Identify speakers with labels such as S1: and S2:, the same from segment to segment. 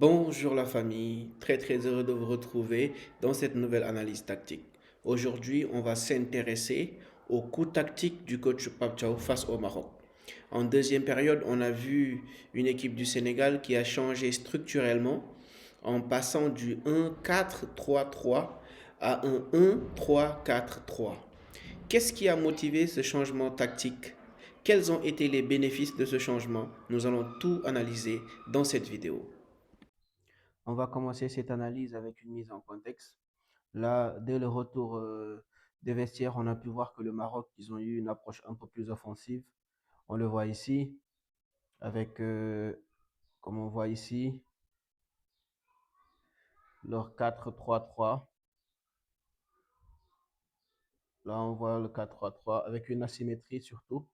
S1: Bonjour la famille, très heureux de vous retrouver dans cette nouvelle analyse tactique. Aujourd'hui, on va s'intéresser au coup tactique du coach Pape Thiaw face au Maroc. En deuxième période, on a vu une équipe du Sénégal qui a changé structurellement en passant du 1-4-3-3 à un 1-3-4-3. Qu'est-ce qui a motivé ce changement tactique? Quels ont été les bénéfices de ce changement? Nous allons tout analyser dans cette vidéo. On va commencer cette analyse avec une mise en contexte. Là, dès le retour des vestiaires, on a pu voir que le Maroc, ils ont eu une approche un peu plus offensive. On le voit ici, avec, comme on voit ici, leur 4-3-3. Là, on voit le 4-3-3 avec une asymétrie surtout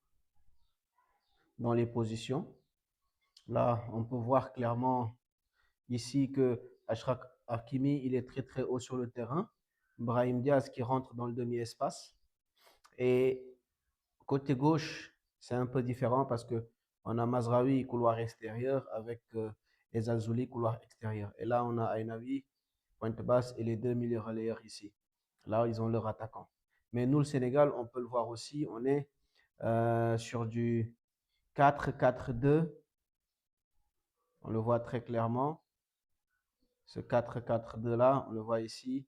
S1: dans les positions. Là, on peut voir clairement ici que Achraf Hakimi, il est très haut sur le terrain. Brahim Diaz qui rentre dans le demi-espace. Et côté gauche, c'est un peu différent parce que on a Mazraoui, couloir extérieur, avec Ezalzouli, couloir extérieur. Et là, on a Ainavi, pointe basse, et les deux milieux relayeurs ici. Là, ils ont leur attaquant. Mais nous, le Sénégal, on peut le voir aussi, on est sur du 4-4-2. On le voit très clairement. Ce 4-4-2 là, on le voit ici,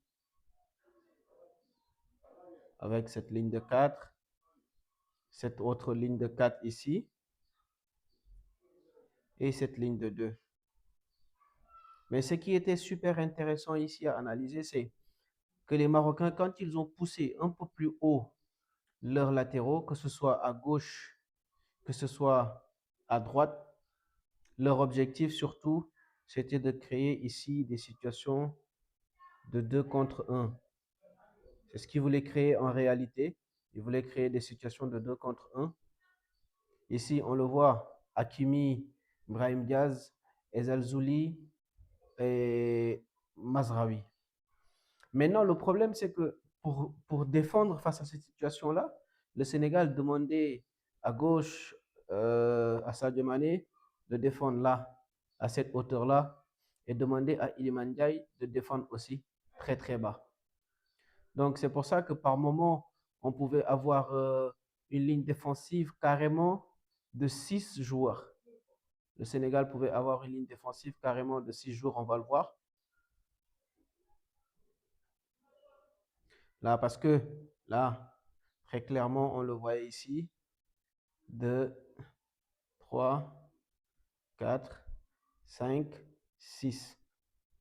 S1: avec cette ligne de 4, cette autre ligne de 4 ici, et cette ligne de 2. Mais ce qui était super intéressant ici à analyser, c'est que les Marocains, quand ils ont poussé un peu plus haut leurs latéraux, que ce soit à gauche, que ce soit à droite, leur objectif surtout, c'était de créer ici des situations de 2 contre 1. C'est ce qu'ils voulaient créer en réalité. Ils voulaient créer des situations de 2 contre 1. Ici, on le voit, Hakimi, Brahim Diaz, Ezalzouli et Mazraoui. Maintenant, le problème, c'est que pour défendre face à cette situation-là, le Sénégal demandait à gauche à Sadio Mané de défendre là, à cette hauteur-là, et demandait à Iliman Ndiaye de défendre aussi très bas. Donc, c'est pour ça que par moment, on pouvait avoir une ligne défensive carrément de 6 joueurs. Le Sénégal pouvait avoir une ligne défensive carrément de 6 joueurs, on va le voir. Là, parce que là, très clairement, on le voyait ici. 2, 3, 4, 5, 6.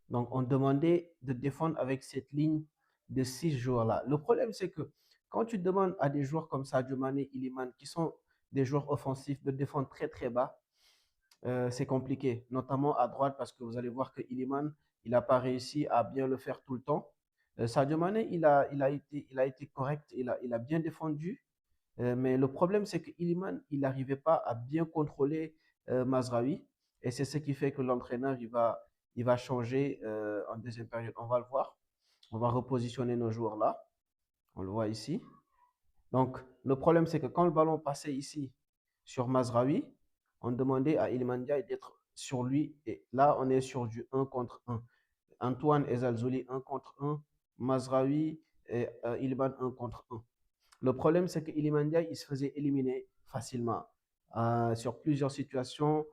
S1: Donc, on demandait de défendre avec cette ligne de 6 joueurs-là. Le problème, c'est que quand tu demandes à des joueurs comme Sadio Mané, Iliman, qui sont des joueurs offensifs, de défendre très bas, c'est compliqué, notamment à droite, parce que vous allez voir que Iliman, il n'a pas réussi à bien le faire tout le temps. Sadio Mané, il a été correct, il a bien défendu, mais le problème, c'est que Iliman, il n'arrivait pas à bien contrôler Mazraoui, et c'est ce qui fait que l'entraîneur, il va changer en deuxième période. On va le voir. On va repositionner nos joueurs là. On le voit ici. Donc, le problème, c'est que quand le ballon passait ici sur Mazraoui, on demandait à Iliman Ndiaye d'être sur lui. Et là, on est sur du 1 contre 1. Antoine Ezalzouli 1 contre 1. Mazraoui et Iliman 1 contre 1. Le problème, c'est que Iliman Ndiaye, il se faisait éliminer facilement. Sur plusieurs situations,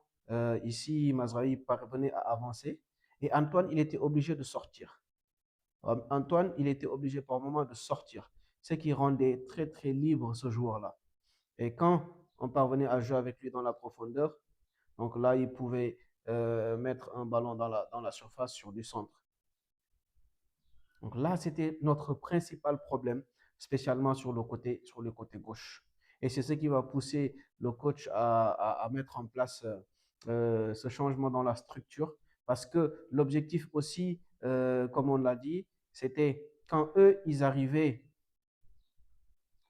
S1: ici, Mazraoui parvenait à avancer. Et Antoine, il était obligé de sortir. Antoine, il était obligé par moment de sortir, ce qui rendait très libre ce joueur-là. Et quand on parvenait à jouer avec lui dans la profondeur, donc là, il pouvait mettre un ballon dans la surface sur du centre. Donc là, c'était notre principal problème, spécialement sur le côté gauche. Et c'est ce qui va pousser le coach à mettre en place ce changement dans la structure. Parce que l'objectif aussi, comme on l'a dit, c'était quand eux, ils arrivaient,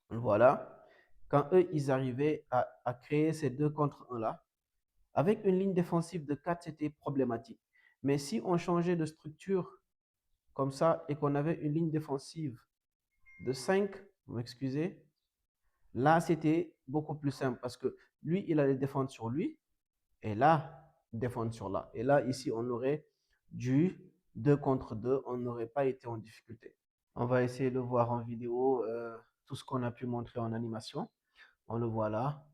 S1: voilà, quand eux, ils arrivaient à créer ces 2 contre 1 là, avec une ligne défensive de 4, c'était problématique. Mais si on changeait de structure comme ça et qu'on avait une ligne défensive de 5, vous m'excusez, là, c'était beaucoup plus simple parce que lui, il allait défendre sur lui et là, défendre sur là. Et là, ici, on aurait du 2 contre 2, on n'aurait pas été en difficulté. On va essayer de voir en vidéo tout ce qu'on a pu montrer en animation. On le voit là.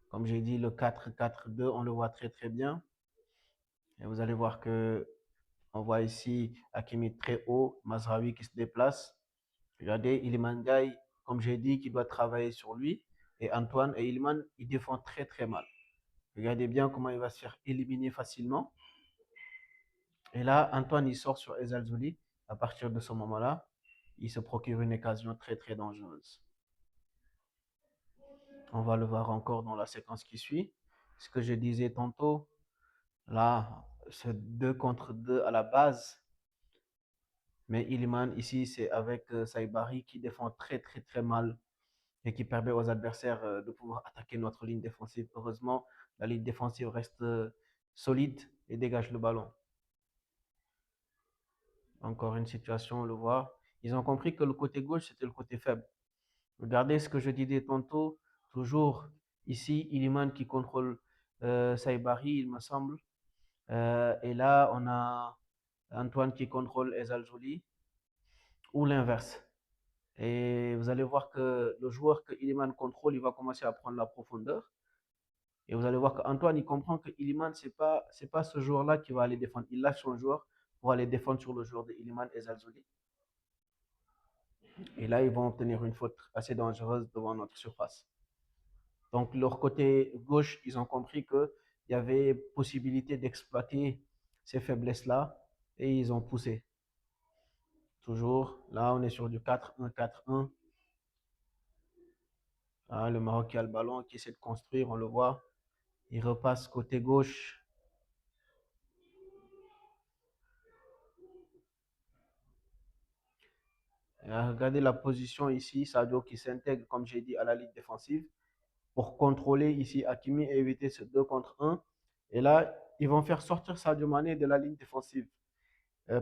S1: Comme j'ai dit, le 4-4-2, on le voit très très bien. Et vous allez voir que on voit ici Hakimi très haut, Mazraoui qui se déplace. Regardez, Iliman Ndiaye, comme j'ai dit, qui doit travailler sur lui. Et Antoine et Iliman, ils défendent très très mal. Regardez bien comment il va se faire éliminer facilement. Et là, Antoine, il sort sur Ezal Zouli. À partir de ce moment-là, il se procure une occasion très très dangereuse. On va le voir encore dans la séquence qui suit. Ce que je disais tantôt, là, c'est 2 contre 2 à la base. Mais Iliman, ici, c'est avec Saibari qui défend très très très mal et qui permet aux adversaires de pouvoir attaquer notre ligne défensive. Heureusement, la ligne défensive reste solide et dégage le ballon. Encore une situation, on le voit. Ils ont compris que le côté gauche, c'était le côté faible. Regardez ce que je disais tantôt. Toujours ici, Iliman qui contrôle Saibari, il me semble. Et là, on a Antoine qui contrôle Ezal Zouli ou l'inverse. Et vous allez voir que le joueur que Iliman contrôle, il va commencer à prendre la profondeur. Et vous allez voir qu'Antoine, il comprend que Iliman, c'est pas ce joueur-là qui va aller défendre. Il lâche son joueur pour aller défendre sur le joueur de Iliman et Zalzouli. Et là, ils vont obtenir une faute assez dangereuse devant notre surface. Donc, leur côté gauche, ils ont compris qu'il y avait possibilité d'exploiter ces faiblesses-là et ils ont poussé. Toujours, là, on est sur du 4-1, 4-1. Ah, le Maroc qui a le ballon, qui essaie de construire, on le voit. Il repasse côté gauche. Regardez la position ici, Sadio qui s'intègre, comme j'ai dit, à la ligne défensive pour contrôler ici Hakimi et éviter ce 2 contre 1. Et là, ils vont faire sortir Sadio Mané de la ligne défensive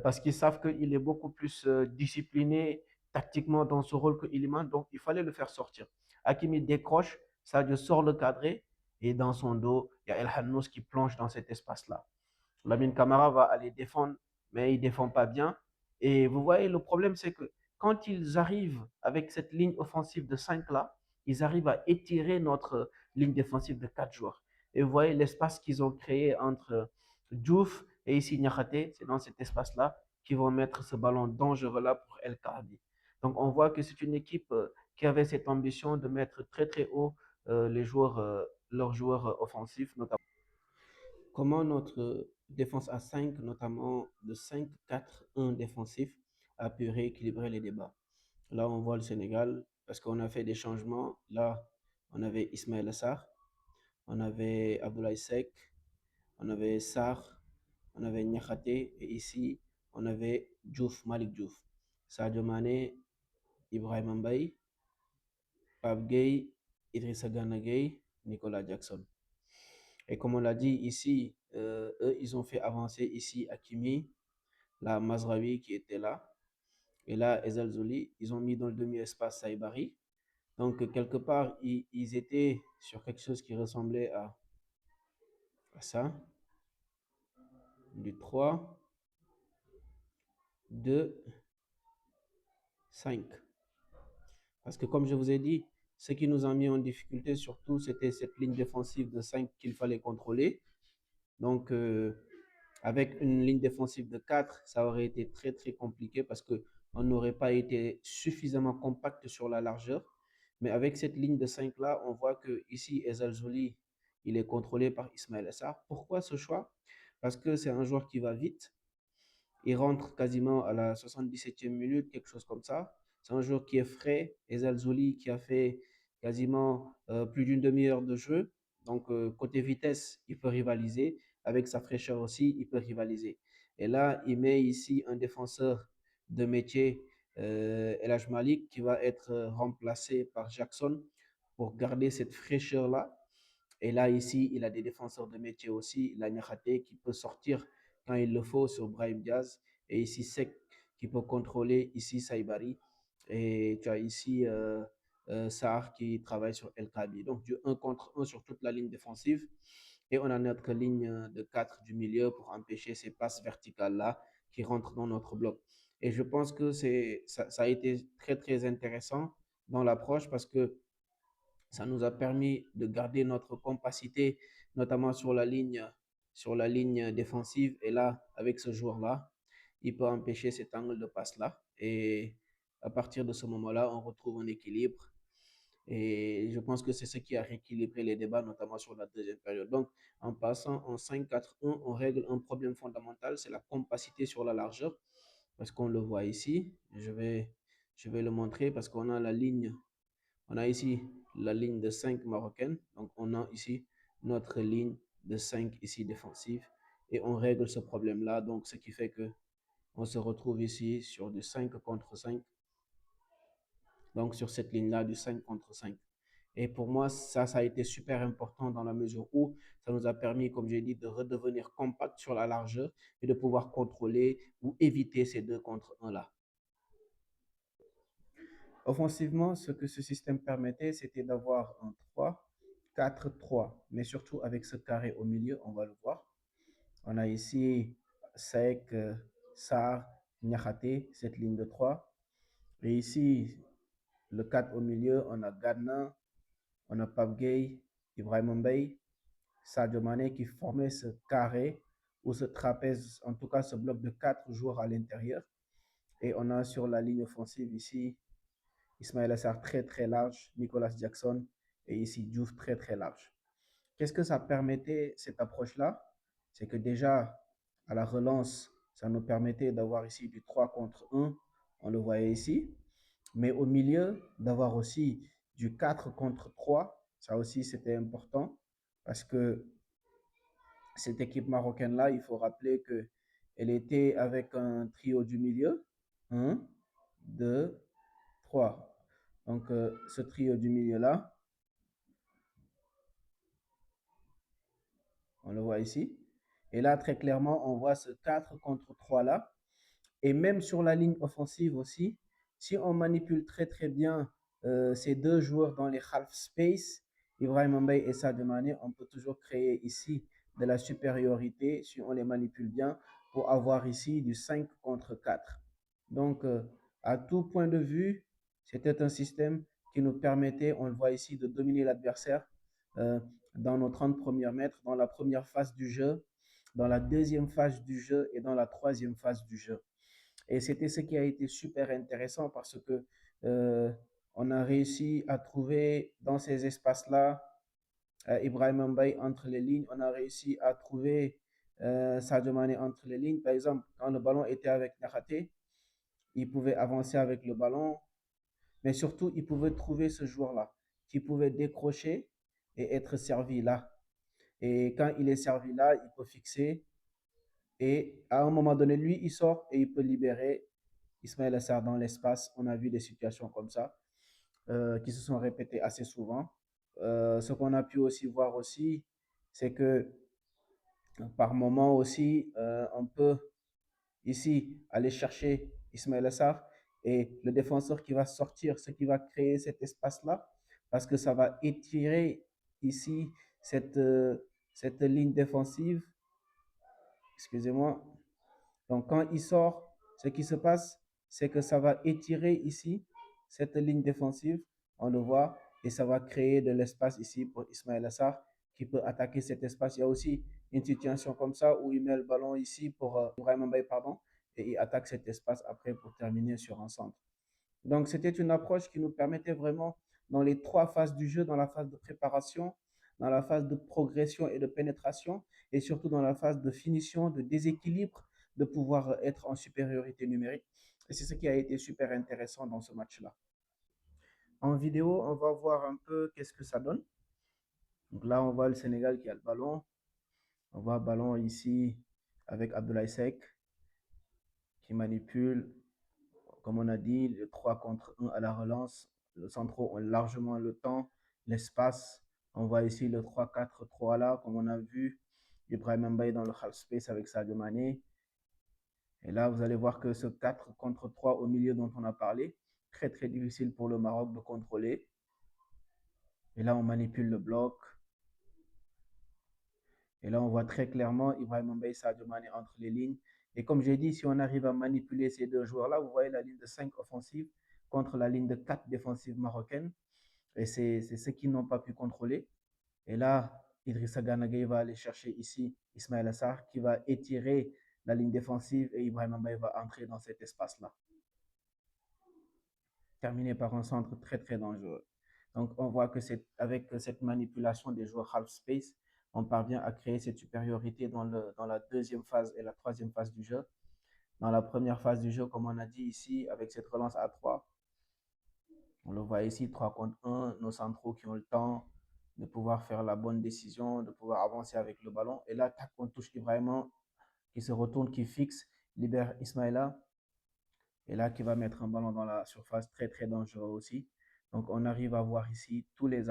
S1: parce qu'ils savent qu'il est beaucoup plus discipliné tactiquement dans ce rôle que Iliman, donc il fallait le faire sortir. Hakimi décroche, Sadio sort le cadré et dans son dos, il y a El Hannous qui plonge dans cet espace-là. Lamine Camara va aller défendre, mais il ne défend pas bien. Et vous voyez, le problème, c'est que quand ils arrivent avec cette ligne offensive de 5 là, ils arrivent à étirer notre ligne défensive de 4 joueurs. Et vous voyez l'espace qu'ils ont créé entre Diouf et ici Niakhaté, c'est dans cet espace-là qu'ils vont mettre ce ballon dangereux-là pour El Karabi. Donc on voit que c'est une équipe qui avait cette ambition de mettre très très haut les joueurs, leurs joueurs offensifs, notamment. Comment notre défense à 5, notamment de 5-4-1 défensif, a pu rééquilibrer les débats. Là, on voit le Sénégal parce qu'on a fait des changements. Là, on avait Ismaël Assar, on avait Abdoulaye Seck, on avait Sarr, on avait Niakhaté et ici, on avait Diouf, Malik Diouf, Sadio Mané, Ibrahim Mbaye, Pape Gueye, Idrissa Gana Gueye, Nicolas Jackson. Et comme on l'a dit ici, eux, ils ont fait avancer ici Hakimi, la Mazraoui qui était là. Et là, Ezal Zouli, ils ont mis dans le demi-espace Saibari. Donc, quelque part, ils étaient sur quelque chose qui ressemblait à ça. Du 3, 2, 5. Parce que comme je vous ai dit, ce qui nous a mis en difficulté surtout, c'était cette ligne défensive de 5 qu'il fallait contrôler. Donc, avec une ligne défensive de 4, ça aurait été très très compliqué parce qu'on n'aurait pas été suffisamment compact sur la largeur. Mais avec cette ligne de 5 là, on voit que ici, Ezal Zouli, il est contrôlé par Ismaël Essar. Pourquoi ce choix? Parce que c'est un joueur qui va vite. Il rentre quasiment à la 77e minute, quelque chose comme ça. C'est un joueur qui est frais. Ezal Zouli qui a fait quasiment plus d'une demi-heure de jeu. Donc, côté vitesse, il peut rivaliser. Avec sa fraîcheur aussi, il peut rivaliser. Et là, il met ici un défenseur de métier, El Malik, qui va être remplacé par Jackson pour garder cette fraîcheur-là. Et là, ici, il a des défenseurs de métier aussi. Il a Niakhaté qui peut sortir quand il le faut sur Brahim Diaz. Et ici, Sek qui peut contrôler ici Saibari. Et tu as ici Sarr qui travaille sur El Kabi. Donc, du 1 contre 1 sur toute la ligne défensive. Et on a notre ligne de 4 du milieu pour empêcher ces passes verticales-là qui rentrent dans notre bloc. Et je pense que ça a été très, très intéressant dans l'approche parce que ça nous a permis de garder notre compacité, notamment sur la ligne défensive. Et là, avec ce joueur-là, il peut empêcher cet angle de passe-là. Et à partir de ce moment-là, on retrouve un équilibre. Et je pense que c'est ce qui a rééquilibré les débats, notamment sur la deuxième période. Donc, en passant en 5-4-1, on règle un problème fondamental, c'est la compacité sur la largeur. Parce qu'on le voit ici. Je vais le montrer parce qu'on a la ligne. On a ici la ligne de 5 marocaine. Donc, on a ici notre ligne de 5 ici défensive. Et on règle ce problème-là. Donc, ce qui fait que on se retrouve ici sur du 5 contre 5. Donc, sur cette ligne-là, du 5 contre 5. Et pour moi, ça a été super important dans la mesure où ça nous a permis, comme j'ai dit, de redevenir compact sur la largeur et de pouvoir contrôler ou éviter ces 2 contre 1 là. Offensivement, ce que ce système permettait, c'était d'avoir un 3-4-3, mais surtout avec ce carré au milieu, on va le voir. On a ici Sek, Sar, Niakhaté, cette ligne de 3. Et ici, le 4 au milieu, on a Gadna, on a Pape Gueye, Ibrahim Mbaye, Sadio Mané qui formait ce carré ou ce trapèze, en tout cas ce bloc de 4 joueurs à l'intérieur. Et on a sur la ligne offensive ici Ismaël Assar très très large, Nicolas Jackson et ici Diouf très très large. Qu'est-ce que ça permettait cette approche-là? C'est que déjà à la relance, ça nous permettait d'avoir ici du 3 contre 1, on le voyait ici, mais au milieu d'avoir aussi du 4 contre 3, ça aussi c'était important parce que cette équipe marocaine-là, il faut rappeler qu'elle était avec un trio du milieu, 1, 2, 3. Donc, ce trio du milieu-là, on le voit ici. Et là, très clairement, on voit ce 4 contre 3-là. Et même sur la ligne offensive aussi, si on manipule très très bien ces deux joueurs dans les half space, Ibrahim Mbaye et Sadio Mané, on peut toujours créer ici de la supériorité si on les manipule bien pour avoir ici du 5 contre 4. Donc, à tout point de vue, c'était un système qui nous permettait, on le voit ici, de dominer l'adversaire euh, dans nos 30 premiers mètres, dans la première phase du jeu, dans la deuxième phase du jeu et dans la troisième phase du jeu. Et c'était ce qui a été super intéressant parce que on a réussi à trouver dans ces espaces-là Ibrahim Mbaye entre les lignes. On a réussi à trouver Sadio Mané entre les lignes. Par exemple, quand le ballon était avec Nakhaté, il pouvait avancer avec le ballon, mais surtout, il pouvait trouver ce joueur-là qui pouvait décrocher et être servi là. Et quand il est servi là, il peut fixer. Et à un moment donné, lui, il sort et il peut libérer Ismaël Assar dans l'espace. On a vu des situations comme ça qui se sont répétées assez souvent. Ce qu'on a pu aussi voir aussi, c'est que par moment aussi, on peut ici aller chercher Ismaël Assar et le défenseur qui va sortir, ce qui va créer cet espace-là, parce que ça va étirer ici cette ligne défensive. Excusez-moi. Donc, quand il sort, ce qui se passe, c'est que ça va étirer ici cette ligne défensive, on le voit, et ça va créer de l'espace ici pour Ismaël Assar qui peut attaquer cet espace. Il y a aussi une situation comme ça où il met le ballon ici pour Ibrahim Mbaye, pardon, et il attaque cet espace après pour terminer sur un centre. Donc, c'était une approche qui nous permettait vraiment, dans les trois phases du jeu, dans la phase de préparation, dans la phase de progression et de pénétration, et surtout dans la phase de finition, de déséquilibre, de pouvoir être en supériorité numérique. Et c'est ce qui a été super intéressant dans ce match-là. En vidéo, on va voir un peu qu'est-ce que ça donne. Donc là, on voit le Sénégal qui a le ballon. On voit le ballon ici avec Abdoulaye Seck qui manipule, comme on a dit, le 3 contre 1 à la relance. Les centraux ont largement le temps, l'espace. On voit ici le 3-4-3 là, comme on a vu. Ibrahim Mbaye dans le half space avec Sadio Mané. Et là, vous allez voir que ce 4 contre 3 au milieu dont on a parlé, très très difficile pour le Maroc de contrôler. Et là, on manipule le bloc. Et là, on voit très clairement Ibrahim Mbaye, Sadio Mané entre les lignes. Et comme j'ai dit, si on arrive à manipuler ces deux joueurs-là, vous voyez la ligne de 5 offensive contre la ligne de 4 défensive marocaine. Et c'est ce qu'ils n'ont pas pu contrôler. Et là, Idrissa Gana Gueye va aller chercher ici Ismaël Assar qui va étirer la ligne défensive et Ibrahim Mbaye va entrer dans cet espace-là. Terminé par un centre très très dangereux. Donc on voit que c'est avec cette manipulation des joueurs half space, on parvient à créer cette supériorité dans la deuxième phase et la troisième phase du jeu. Dans la première phase du jeu, comme on a dit ici, avec cette relance à 3, on le voit ici, 3 contre 1, nos centraux qui ont le temps de pouvoir faire la bonne décision, de pouvoir avancer avec le ballon. Et là, tac, on touche Ibrahima qui se retourne, qui fixe, libère Ismaïla. Et là, qui va mettre un ballon dans la surface très très dangereux aussi. Donc, on arrive à voir ici tous les